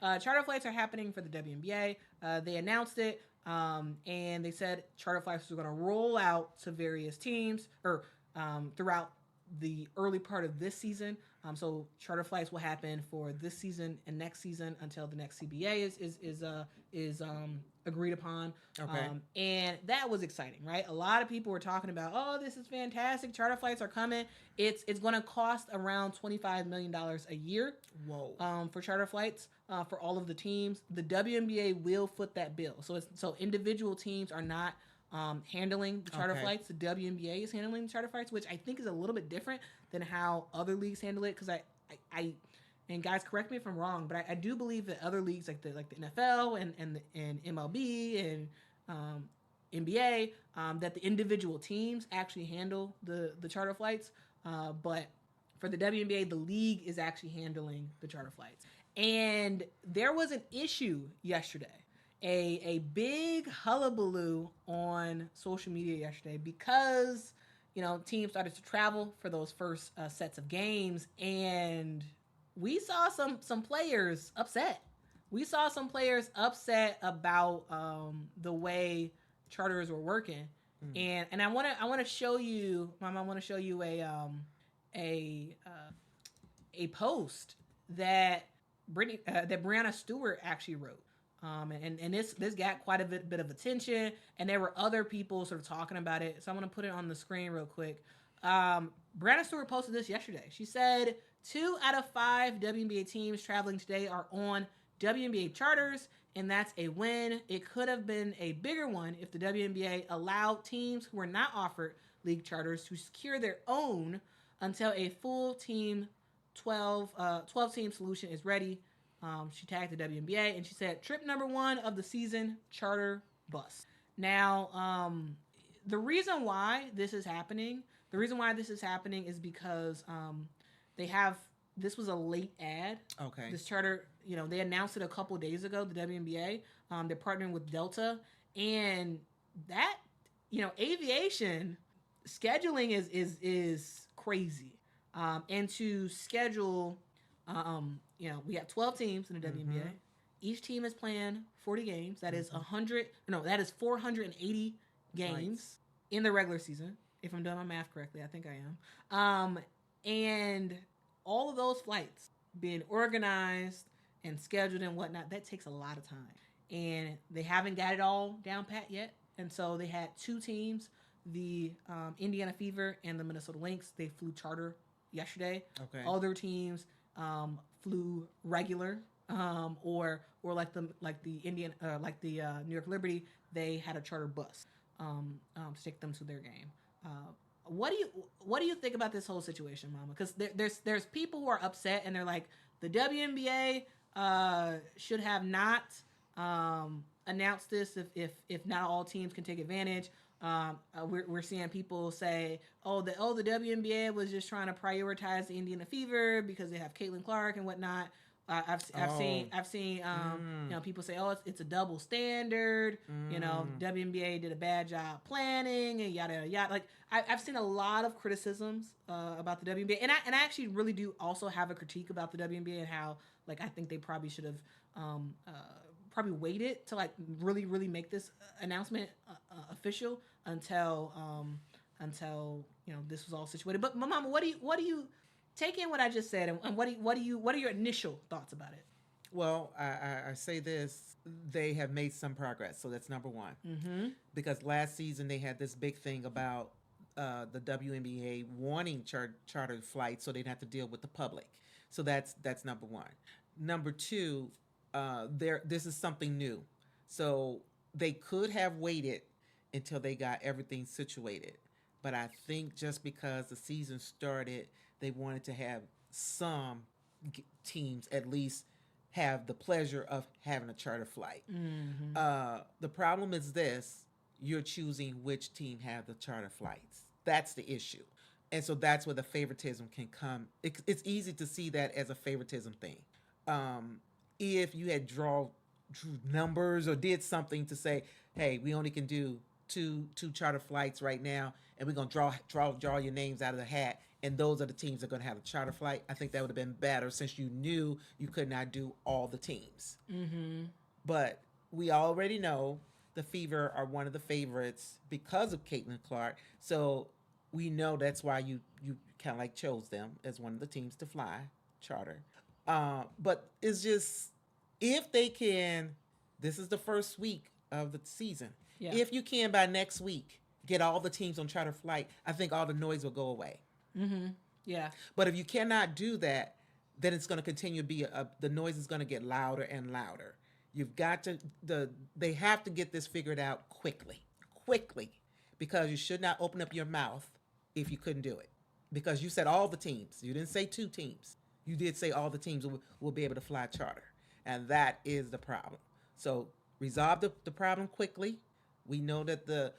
charter flights are happening for the WNBA. They announced it, and they said charter flights are going to roll out to various teams or throughout the early part of this season. So charter flights will happen for this season and next season until the next CBA is agreed upon. Okay. And that was exciting, right? A lot of people were talking about, oh, this is fantastic. Charter flights are coming. It's going to cost around $25 million a year. Whoa. For charter flights for all of the teams. The WNBA will foot that bill. So individual teams are not handling the charter flights. The WNBA is handling the charter flights, which I think is a little bit different than how other leagues handle it. Because I and guys, correct me if I'm wrong, but I do believe that other leagues like the NFL and MLB and NBA that the individual teams actually handle the charter flights. But for the WNBA, the league is actually handling the charter flights. And there was an issue yesterday. A big hullabaloo on social media yesterday because teams started to travel for those first sets of games, and we saw some players upset. We saw some players upset about the way charters were working, and I want to show you, Mom. I want to show you a post that that Brianna Stewart actually wrote. And this got quite a bit of attention, and there were other people sort of talking about it. So I'm going to put it on the screen real quick. Brianna Stewart posted this yesterday. She said 2 out of 5 WNBA teams traveling today are on WNBA charters, and that's a win. It could have been a bigger one if the WNBA allowed teams who were not offered league charters to secure their own until a full team 12 team solution is ready. She tagged the WNBA and she said, trip number 1 of the season, charter bus. Now, the reason why this is happening is because this was a late ad. Okay. This charter, they announced it a couple days ago, the WNBA. They're partnering with Delta. And that, aviation scheduling is crazy. And to schedule... we have 12 teams in the WNBA. Each team is playing 40 games. That is 480 games in the regular season. If I'm doing my math correctly, I think I am. And all of those flights being organized and scheduled and whatnot, that takes a lot of time. And they haven't got it all down pat yet. And so they had 2 teams, the Indiana Fever and the Minnesota Lynx. They flew charter yesterday. Okay. Other teams flew regular, or like the New York Liberty, they had a charter bus to take them to their game. What do you think about this whole situation, Mama? Because there's people who are upset and they're like, the WNBA should have not announced this if not all teams can take advantage. We're seeing people say, the WNBA was just trying to prioritize the Indiana Fever because they have Caitlin Clark and whatnot. I've seen people say, it's a double standard. WNBA did a bad job planning and yada yada yada. Like I've seen a lot of criticisms about the WNBA, and I actually really do also have a critique about the WNBA and how I think they probably should have probably waited to really really make this announcement official until this was all situated. But Mama, what do you take in what I just said, and what are your initial thoughts about it? Well, I say this: they have made some progress, so that's number one. Mm-hmm. Because last season they had this big thing about the WNBA wanting chartered flights, so they'd have to deal with the public. So that's number one. Number two, this is something new, so they could have waited until they got everything situated. But I think just because the season started, they wanted to have some teams at least have the pleasure of having a charter flight. Mm-hmm. The problem is this: you're choosing which team have the charter flights. That's the issue. And so that's where the favoritism can come. It's easy to see that as a favoritism thing. If you had drew numbers or did something to say, hey, we only can do two charter flights right now, and we're gonna draw your names out of the hat, and those are the teams that are going to have a charter flight. I think that would have been better since you knew you could not do all the teams. Mm-hmm. But we already know the Fever are one of the favorites because of Caitlin Clark. So we know that's why you kind of like chose them as one of the teams to fly charter. But it's just, if they can, this is the first week of the season. Yeah. If you can by next week get all the teams on charter flight, I think all the noise will go away. Mm-hmm. Yeah. But if you cannot do that, then it's going to continue to be the noise is going to get louder and louder. You've got to they have to get this figured out quickly, because you should not open up your mouth if you couldn't do it. Because you said all the teams, you didn't say 2 teams. You did say all the teams will be able to fly charter, and that is the problem. So resolve the problem quickly. We know that the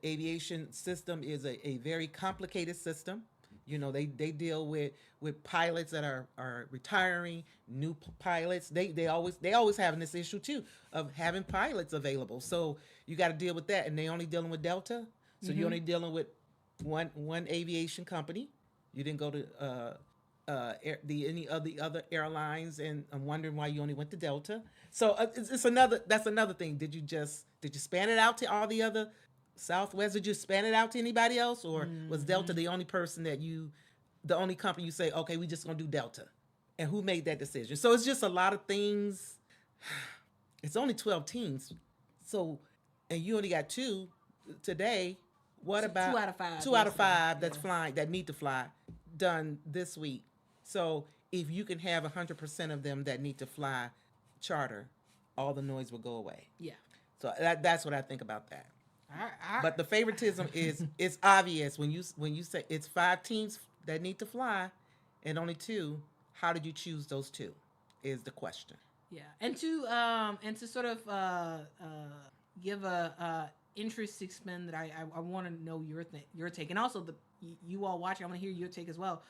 aviation system is a very complicated system. You know, they deal with pilots that are retiring, new pilots. They always having this issue too of having pilots available. So you got to deal with that, and they only dealing with Delta. So you're only dealing with one aviation company. You didn't go to any of the other airlines, and I'm wondering why you only went to Delta. So that's another thing. Did you span it out to all the other Southwest? Did you span it out to anybody else, or was Delta the only person the only company you say, okay, we just gonna do Delta? And who made that decision? So it's just a lot of things. It's only 12 teams, so, and you only got 2 today. What about 2 out of 5? 2 out of 5 that's flying, that need to fly, done this week. So if you can have 100% of them that need to fly charter, all the noise will go away. Yeah. So that's what I think about that. All right. But the favoritism it's obvious when you say it's 5 teams that need to fly and only 2. How did you choose those 2? Is the question. Yeah, and to sort of give a interesting spin that I want to know your take, and also you all watching, I want to hear your take as well.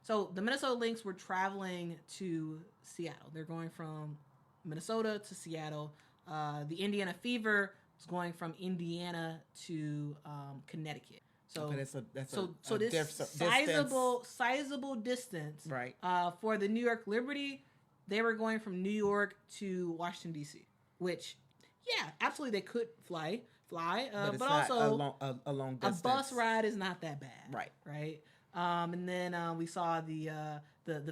So the Minnesota Lynx were traveling to Seattle. They're going from Minnesota to Seattle. The Indiana Fever is going from Indiana to Connecticut. So okay, that's this sizable distance. Right. For the New York Liberty, they were going from New York to Washington D.C., which, yeah, absolutely they could fly. But also a long distance. A bus ride is not that bad. Right. Right. And then we saw the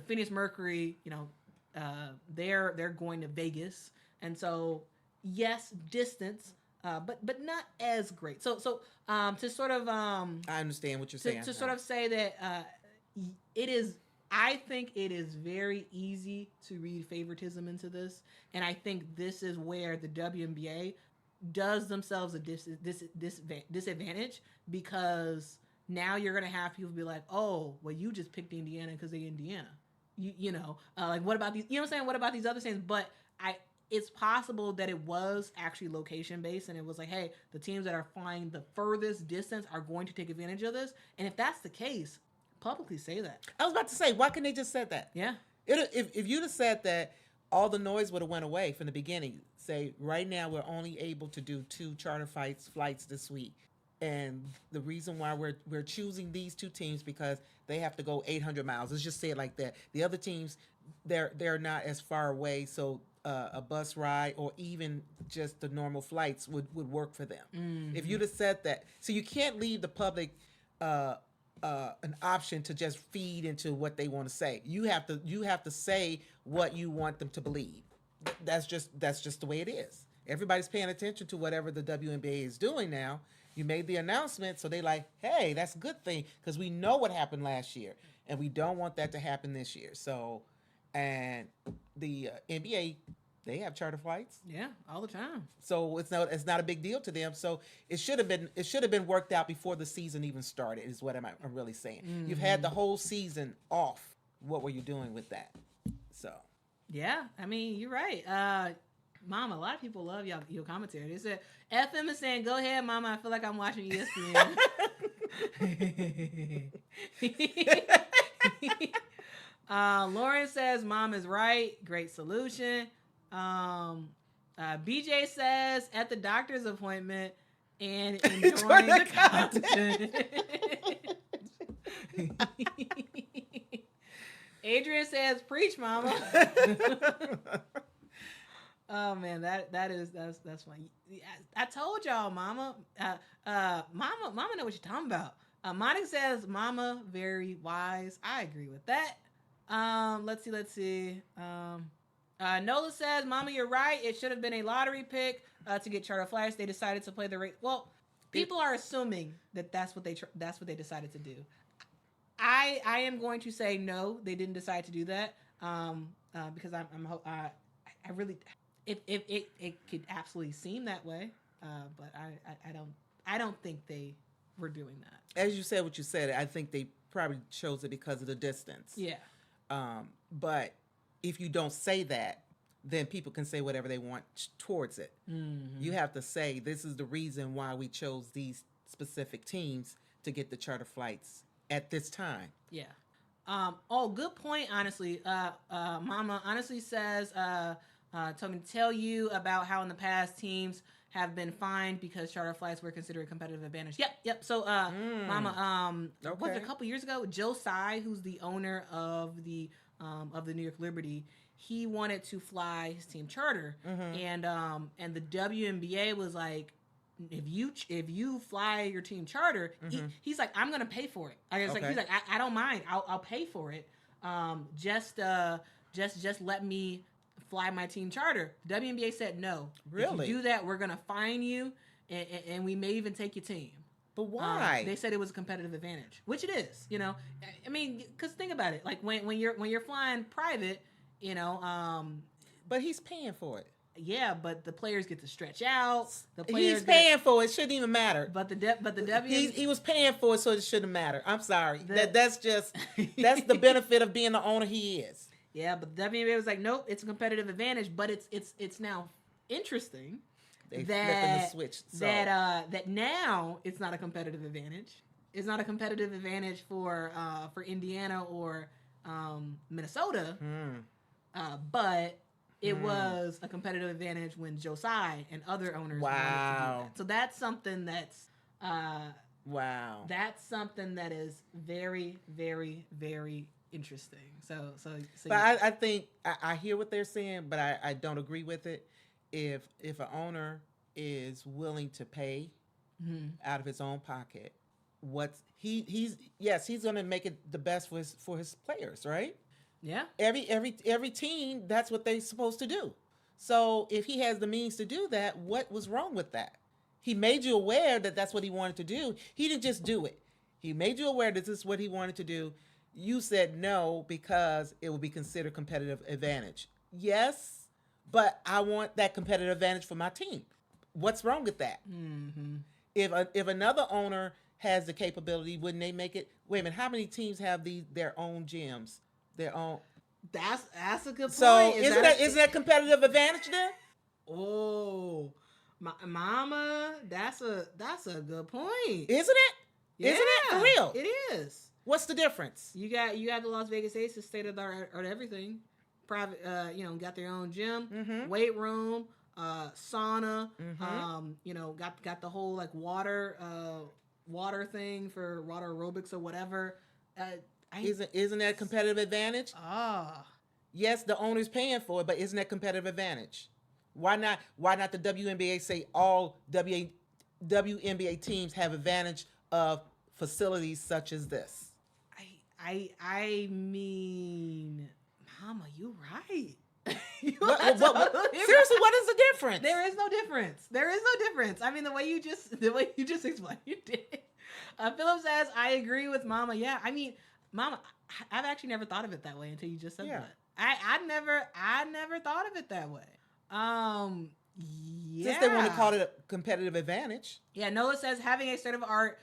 Phoenix Mercury. You know, they're going to Vegas, and so yes, distance, but not as great. So to sort of I understand what you're saying. To sort of say that it is. I think it is very easy to read favoritism into this, and I think this is where the WNBA does themselves a disadvantage, because now you're going to have people be like, oh, well, you just picked Indiana because they're Indiana. You know, like, what about these? You know what I'm saying? What about these other things? But it's possible that it was actually location-based, and it was like, hey, the teams that are flying the furthest distance are going to take advantage of this. And if that's the case, publicly say that. I was about to say, why couldn't they just said that? Yeah. If you'd have said that, all the noise would have went away from the beginning. Say, right now we're only able to do 2 charter flights this week. And the reason why we're choosing these 2 teams because they have to go 800 miles. Let's just say it like that. The other teams, they're not as far away, so a bus ride or even just the normal flights would work for them. Mm-hmm. If you'd have said that. So you can't leave the public an option to just feed into what they want to say. You have to say what you want them to believe. That's just the way it is. Everybody's paying attention to whatever the WNBA is doing now. You made the announcement, so they like, hey, that's a good thing because we know what happened last year, and we don't want that to happen this year. So, and the NBA, they have charter flights. Yeah, all the time. So it's not a big deal to them. So it should have been worked out before the season even started. Is what I'm really saying. Mm-hmm. You've had the whole season off. What were you doing with that? So. Yeah, I mean, you're right. Mama, a lot of people love your commentary. They said, FM is saying, go ahead, Mama. I feel like I'm watching ESPN. Lauren says, Mom is right. Great solution. BJ says, at the doctor's appointment and enjoying the content. Adrian says, "Preach, mama." Oh man, that's funny. I told y'all, mama. Mama know what you're talking about. Monica says, "Mama, very wise." I agree with that. Let's see. Nola says, "Mama, you're right. It should have been a lottery pick to get charter flights. They decided to play the race." Well, people are assuming that that's what they decided to do. I am going to say no. They didn't decide to do that. Because I really, it could absolutely seem that way. But I don't think they were doing that. As you said what you said, I think they probably chose it because of the distance. Yeah. But if you don't say that, then people can say whatever they want towards it. Mm-hmm. You have to say, this is the reason why we chose these specific teams to get the charter flights at this time. Yeah. Good point, honestly. Mama honestly says, told me to tell you about how in the past teams have been fined because charter flights were considered a competitive advantage. Yep. So, Mama, was it a couple years ago? Joe Tsai, who's the owner of the New York Liberty, he wanted to fly his team charter, and the WNBA was like, if you fly your team charter, he's like, I'm gonna pay for it. He's like, I don't mind. I'll pay for it. Just let me fly my team charter. The WNBA said no. Really? If you do that, we're gonna fine you, and we may even take your team. But why? They said it was a competitive advantage, which it is. You know, I mean, because think about it. Like when you're flying private, you know. But he's paying for it. Yeah, but the players get to stretch out. He's paying for it. It shouldn't even matter. But the WNBA, he was paying for it, so it shouldn't matter. I'm sorry. That's the benefit of being the owner he is. Yeah, but the WNBA was like, nope, it's a competitive advantage. But it's now interesting flipping the switch. So. That now it's not a competitive advantage. It's not a competitive advantage for Indiana or Minnesota. But it was a competitive advantage when Joe Tsai and other owners wanted to do that. So that's something that's That's something that is very, very, very interesting. So but I think I hear what they're saying, but I don't agree with it. If an owner is willing to pay out of his own pocket, he's going to make it the best for his players, right? Yeah. Every team, that's what they're supposed to do. So if he has the means to do that, what was wrong with that? He made you aware that that's what he wanted to do. He didn't just do it. He made you aware that this is what he wanted to do. You said no because it will be considered competitive advantage. Yes, but I want that competitive advantage for my team. What's wrong with that? Mm-hmm. If another owner has the capability, wouldn't they make it? Wait a minute, how many teams have their own gyms? Their own. That's a good point. So isn't that competitive advantage then? Oh, Mama, that's a good point. Isn't it? Yeah, isn't it for real? It is. What's the difference? You got the Las Vegas Aces, the state of the art everything. Private, got their own gym, weight room, sauna. Got the whole like water thing for water aerobics or whatever. Isn't that a competitive advantage? Yes, the owner's paying for it, but isn't that competitive advantage? Why not the WNBA say all WNBA teams have advantage of facilities such as this? I mean, Mama, you right. Seriously, what is the difference? There is no difference. I mean, the way you just explained it. Philip says, I agree with Mama. Yeah, I mean, Mama, I've actually never thought of it that way until you just said that. I never thought of it that way. Since they want to call it a competitive advantage. Yeah, Noah says having a state-of-the-art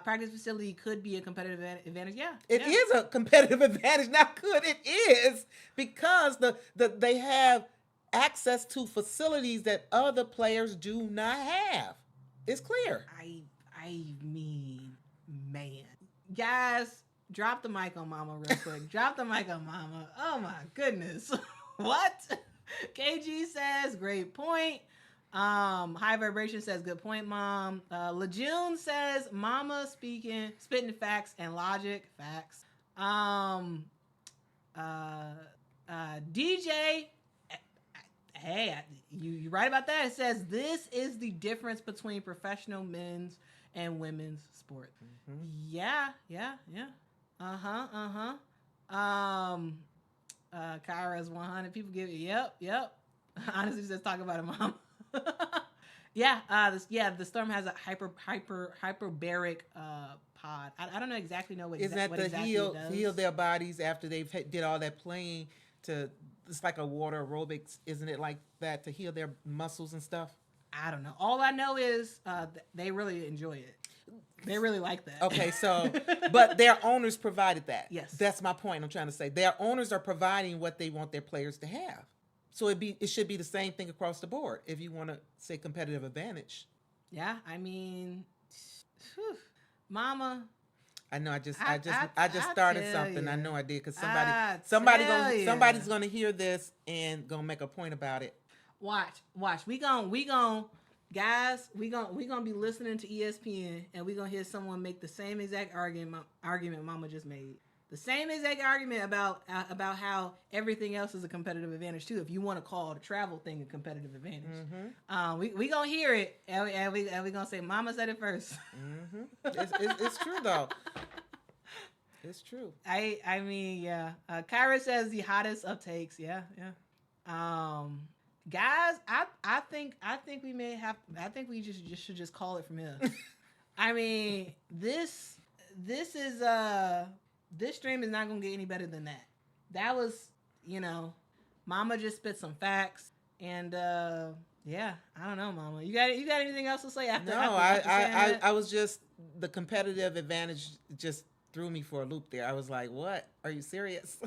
practice facility could be a competitive advantage. Yeah, it is a competitive advantage. Now, it is because they have access to facilities that other players do not have. It's clear. I mean, man, guys, drop the mic on Mama real quick. Drop the mic on Mama. Oh my goodness, what? KG says, great point. High Vibration says, good point, Mom. Lejeune says, Mama spitting facts and logic. Facts. DJ, hey, you right about that. It says, this is the difference between professional men's and women's sport. Mm-hmm. Yeah. Kyra's 100. People give it, yep. Honestly, just talk about it, Mom. The Storm has a hyperbaric pod. I don't know exactly what exactly heal their bodies after they've did all that playing to. It's like a water aerobics, isn't it, like that, to heal their muscles and stuff? I don't know. All I know is they really enjoy it. They really like that. Okay, so, but their owners provided that. Yes. That's my point I'm trying to say. Their owners are providing what they want their players to have. So it should be the same thing across the board if you want to say competitive advantage. Yeah, I mean, Mama. I know. I just started something. I know I did because somebody's gonna hear this and gonna make a point about it. Watch. We gonna be listening to ESPN and we gonna hear someone make the same exact argument Mama just made. The same exact argument about how everything else is a competitive advantage too. If you want to call the travel thing a competitive advantage, we gonna hear it and we gonna say Mama said it first. It's true though. It's true. I mean, yeah. Kyra says the hottest of takes. Yeah. Guys, I think we should just call it from here. I mean, this stream is not gonna get any better than that. That was, Mama just spit some facts, and I don't know, Mama. You got anything else to say after? No, I was just, the competitive advantage just threw me for a loop there. I was like, what? Are you serious?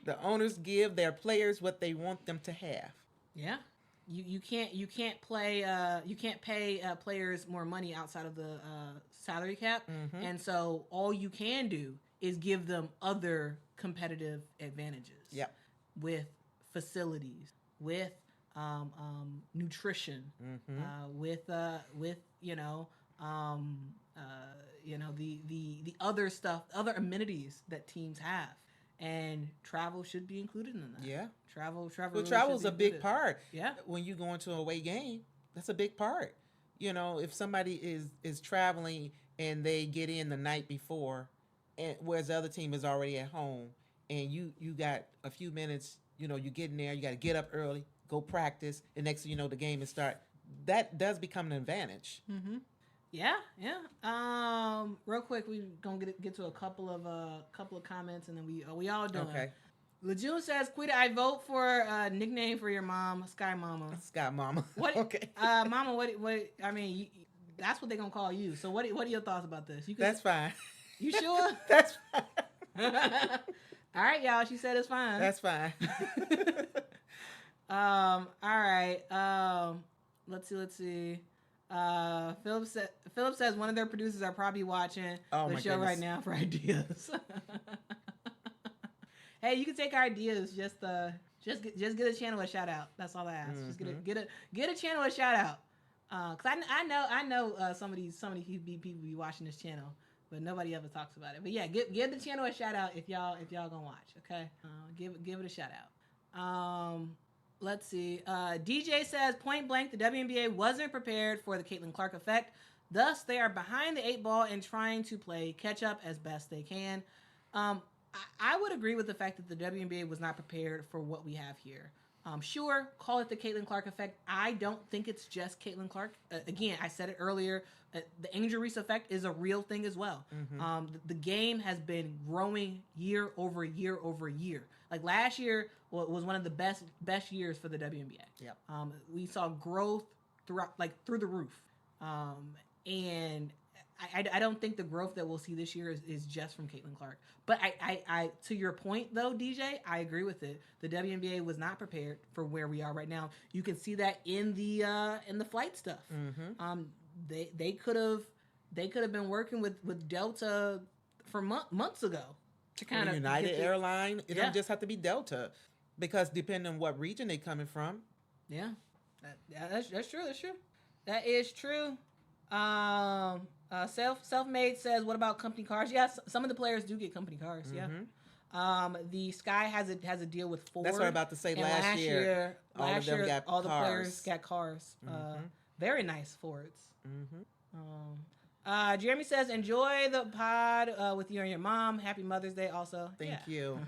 The owners give their players what they want them to have. Yeah. You can't pay players more money outside of the salary cap, and so all you can do is give them other competitive advantages. Yep. With facilities, with nutrition, with the other stuff, other amenities that teams have. And travel should be included in that. Yeah. Travel. Well, travel's a big part. Yeah. When you go into a away game, that's a big part. If somebody is traveling and they get in the night before, and whereas the other team is already at home, and you got a few minutes, you get in there, you got to get up early, go practice, and next thing you know, the game is start. That does become an advantage. Mm-hmm. Yeah. Real quick, we gonna get to a couple of comments, and then we all done. Okay. Lejeune says, "Quita, I vote for a nickname for your mom, Sky Mama." Sky Mama. What? Okay. Mama, what? I mean, that's what they gonna call you. So what are your thoughts about this? That's fine. You sure? That's fine. All right, y'all. She said it's fine. That's fine. All right. Let's see. Philip says one of their producers are probably watching the show right now for ideas. Hey, you can take our ideas. Just get a channel a shout out. That's all I ask. Just get a channel a shout out. Cause I know some of these people be watching this channel, but nobody ever talks about it. But yeah, give the channel a shout out if y'all gonna watch. Okay, give it a shout out. Let's see. DJ says, point blank, the WNBA wasn't prepared for the Caitlin Clark effect. Thus, they are behind the 8 ball and trying to play catch up as best they can. I would agree with the fact that the WNBA was not prepared for what we have here. Sure, call it the Caitlin Clark effect. I don't think it's just Caitlin Clark. Again, I said it earlier. The Angel Reese effect is a real thing as well. The game has been growing year over year over year. Like last year was one of the best years for the WNBA. Yep. We saw growth through the roof. And I don't think the growth that we'll see this year is just from Caitlin Clark. But I to your point though, DJ, I agree with it. The WNBA was not prepared for where we are right now. You can see that in the flight stuff. They could have been working with Delta for months ago to kind of United Airline. It don't just have to be Delta, because depending on what region they're coming from. Yeah. That's true. That's true. That is true. Self-made says, what about company cars? Yes, some of the players do get company cars. Yeah. The Sky has a deal with Ford. That's what I'm about to say. Last year, all of them got all the cars. players got cars. Very nice Fords. Jeremy says, enjoy the pod with you and your mom. Happy Mother's Day also. Thank you.